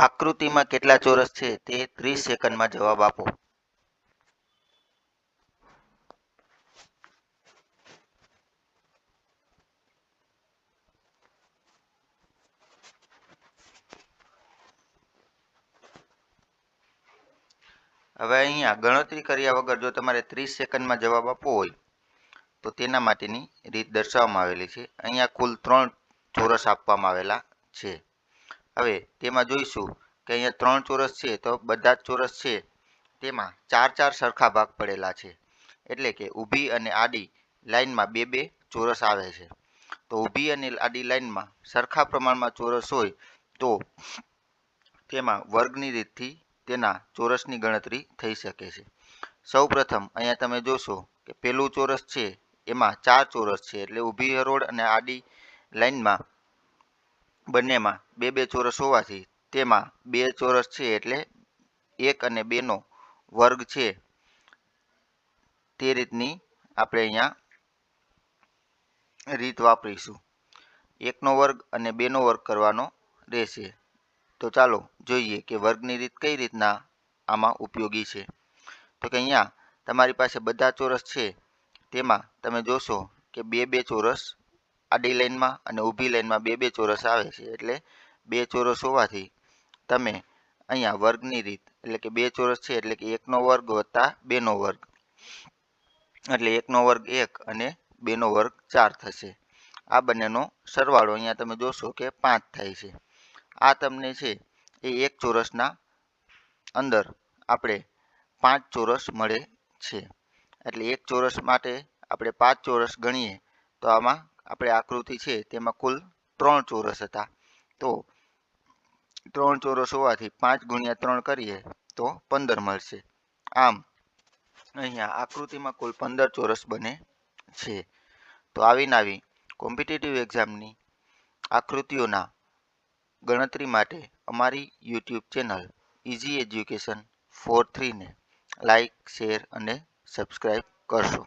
આકૃતિમાં કેટલા ચોરસ છે તે 30 સેકન્ડમાં જવાબ આપો. હવે અહીંયા ગણતરી કર્યા વગર જો તમારે 30 સેકન્ડમાં જવાબ આપવો હોય તો તેના માટેની રીત દર્શાવવામાં આવેલી છે. અહીંયા કુલ 3 ચોરસ આપવામાં આવેલા છે. હવે તેમાં જોઈશું કે અહીંયા 3 ચોરસ છે તો બધા જ ચોરસ છે તેમાં 4 સરખા ભાગ પડેલા છે. એટલે કે ઊભી અને આડી લાઈનમાં 2 ચોરસ આવે છે. તો ઊભી અને આડી લાઈનમાં સરખા પ્રમાણમાં ચોરસ હોય તો તેમાં વર્ગની રીતથી તેના ચોરસની ગણતરી થઈ શકે છે. સૌ પ્રથમ અહીંયા તમે જોશો કે પેલું ચોરસ છે એમાં 4 ચોરસ છે એટલે ઊભી હરોળ અને આડી લાઈનમાં બંનેમાં 2 ચોરસ હોવાથી તેમાં 2 ચોરસ છે એટલે 1 અને 2 નો વર્ગ છે તે રીતની આપણે અહીંયા રીત વાપરીશું. 1 નો વર્ગ અને 2 નો વર્ગ કરવાનો રહેશે. તો ચાલો જોઈએ કે વર્ગની રીત કઈ રીતના આમાં ઉપયોગી છે. તો કે અહીંયા તમારી પાસે બધા ચોરસ છે તેમાં તમે જોશો કે 2 ચોરસ આડી લાઈનમાં અને ઊભી લાઈનમાં 2 ચોરસ આવે છે એટલે 2 ચોરસ હોવાથી તમે અહીંયા વર્ગની રીત એટલે કે 2 ચોરસ છે એટલે કે 1 નો વર્ગ વત્તા 2 નો વર્ગ એટલે 1 નો વર્ગ 1 અને 2 નો વર્ગ 4 થશે. આ બંનેનો સરવાળો અહીંયા તમે જોશો કે 5 થાય છે. આ તમને છે એ એક ચોરસના અંદર આપણે 5 ચોરસ મળે છે. એટલે એક ચોરસ માટે આપણે 5 ચોરસ ગણીએ તો આમાં આપણે આકૃતિ છે તેમાં કુલ 3 ચોરસ હતા. તો 3 ચોરસ હોવાથી 5 ગુણ્યા 3 કરીએ તો 15 મળશે. આમ અહીંયા આકૃતિમાં કુલ 15 ચોરસ બને છે. તો આવી કોમ્પિટિટિવ એક્ઝામની આકૃતિઓના ગણતરી માટે અમારી યુટ્યુબ ચેનલ ઇઝી એજ્યુકેશન 43 ને લાઇક, શેર અને સબસ્ક્રાઈબ કરશો.